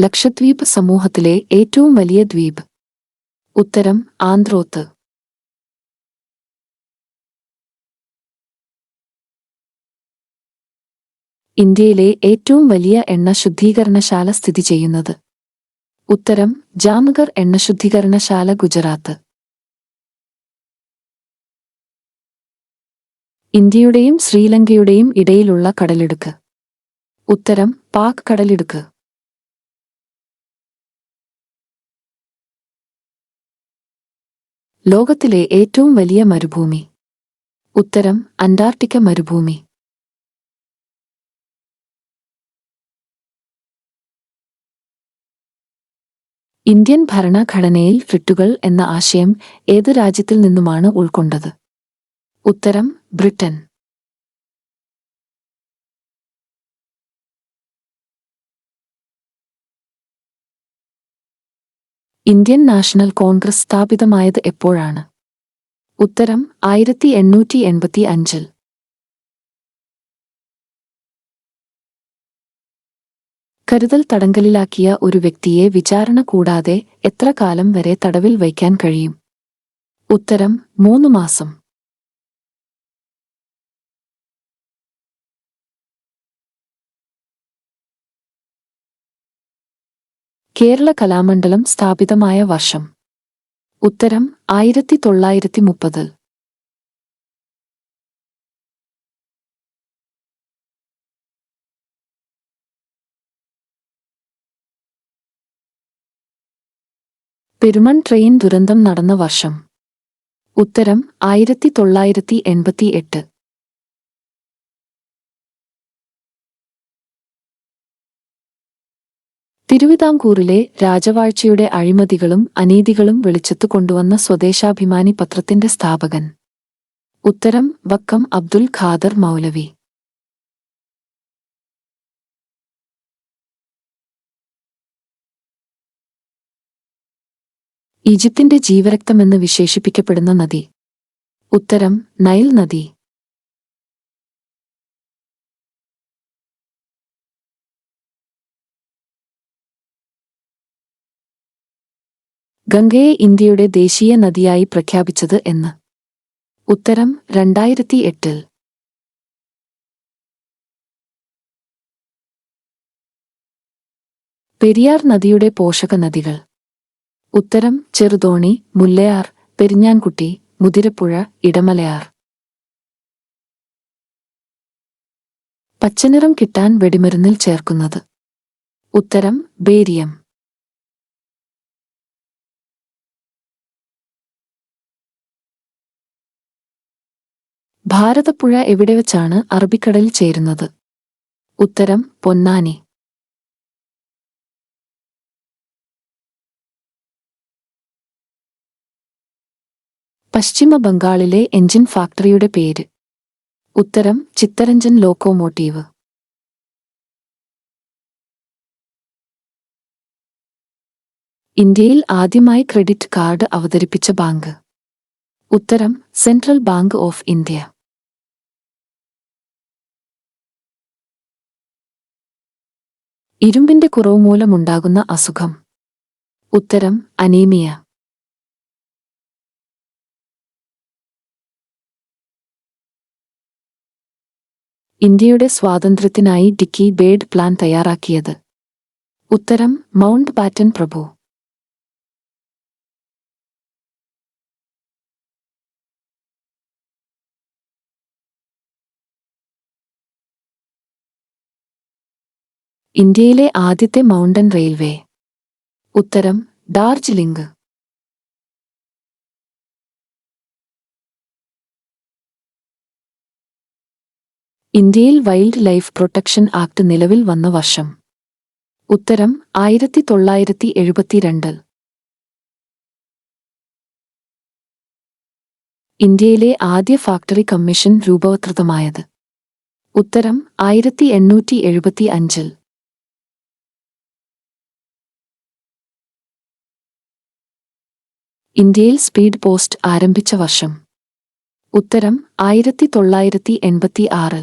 ലക്ഷദ്വീപ് സമൂഹത്തിലെ ഏറ്റവും വലിയ ദ്വീപ്? ഉത്തരം ആന്ത്രോത്ത്. ഇന്ത്യയിലെ ഏറ്റവും വലിയ എണ്ണ ശുദ്ധീകരണശാല സ്ഥിതി ചെയ്യുന്നത്? ഉത്തരം ജാംനഗർ എണ്ണശുദ്ധീകരണശാല, ഗുജറാത്ത്. ഇന്ത്യയുടെയും ശ്രീലങ്കയുടെയും ഇടയിലുള്ള കടലിടുക്ക്? ഉത്തരം പാക് കടലിടുക്ക്. ലോകത്തിലെ ഏറ്റവും വലിയ മരുഭൂമി? ഉത്തരം അന്റാർട്ടിക്ക മരുഭൂമി. ഇന്ത്യൻ ഭരണഘടനയിൽ റിട്ടുകൾ എന്ന ആശയം ഏത് രാജ്യത്തിൽ നിന്നുമാണ് ഉൾക്കൊണ്ടത്? ഉത്തരം ബ്രിട്ടൻ. ഇന്ത്യൻ നാഷണൽ കോൺഗ്രസ് സ്ഥാപിതമായത് എപ്പോഴാണ്? ഉത്തരം 1885. കരുതൽ തടങ്കലിലാക്കിയ ഒരു വ്യക്തിയെ വിചാരണ കൂടാതെ എത്ര കാലം വരെ തടവിൽ വയ്ക്കാൻ കഴിയും? ഉത്തരം 3 മാസം. കേരള കലാമണ്ഡലം സ്ഥാപിതമായ വർഷം? ഉത്തരം 1930. പെരുമൺ ട്രെയിൻ ദുരന്തം നടന്ന വർഷം? ഉത്തരം 1988. തിരുവിതാംകൂറിലെ രാജവാഴ്ചയുടെ അഴിമതികളും അനീതികളും വെളിച്ചത്തു കൊണ്ടുവന്ന സ്വദേശാഭിമാനി പത്രത്തിന്റെ സ്ഥാപകൻ? ഉത്തരം വക്കം അബ്ദുൽ ഖാദർ മൗലവി. ഈജിപ്തിന്റെ ജീവരക്തമെന്ന് വിശേഷിപ്പിക്കപ്പെടുന്ന നദി? ഉത്തരം നൈൽ നദി. ഗംഗയെ ഇന്ത്യയുടെ ദേശീയ നദിയായി പ്രഖ്യാപിച്ചത് എന്ന്? ഉത്തരം 2008. പെരിയാർ നദിയുടെ പോഷക നദികൾ? ഉത്തരം ചെറുതോണി, മുല്ലയാർ, പെരിഞ്ഞാൻകുട്ടി, മുതിരപ്പുഴ, ഇടമലയാർ. പച്ചനിറം കിട്ടാൻ വെടിമരുന്നിൽ ചേർക്കുന്നത്? ഉത്തരം ബേരിയം. ഭാരതപ്പുഴ എവിടെ വച്ചാണ് അറബിക്കടലിൽ ചേരുന്നത്? ഉത്തരം പൊന്നാനി. പശ്ചിമ ബംഗാളിലെ എഞ്ചിൻ ഫാക്ടറിയുടെ പേര്? ഉത്തരം ചിത്തരഞ്ജൻ ലോക്കോമോട്ടീവ്. ഇന്ത്യയിൽ ആദ്യമായി ക്രെഡിറ്റ് കാർഡ് അവതരിപ്പിച്ച ബാങ്ക്? ഉത്തരം സെൻട്രൽ ബാങ്ക് ഓഫ് ഇന്ത്യ. ഇരുമ്പിന്റെ കുറവ് മൂലമുണ്ടാകുന്ന അസുഖം? ഉത്തരം അനീമിയ. ഇന്ത്യയുടെ സ്വാതന്ത്ര്യത്തിനായി ഡിക്കി ബേഡ് പ്ലാൻ തയ്യാറാക്കിയത്? ഉത്തരം മൗണ്ട് ബാറ്റൻ പ്രഭു. ഇന്ത്യയിലെ ആദ്യത്തെ മൗണ്ടൻ റെയിൽവേ? ഉത്തരം ഡാർജിലിംഗ്. ഇന്ത്യയിൽ വൈൽഡ് ലൈഫ് പ്രൊട്ടക്ഷൻ ആക്ട് നിലവിൽ വന്ന വർഷം? ഉത്തരം 1972. ഇന്ത്യയിലെ ആദ്യ ഫാക്ടറി കമ്മീഷൻ രൂപവത്കൃതമായത്? ഉത്തരം 1875. ഇന്ത്യയിൽ സ്പീഡ് പോസ്റ്റ് ആരംഭിച്ച വർഷം? ഉത്തരം 1986.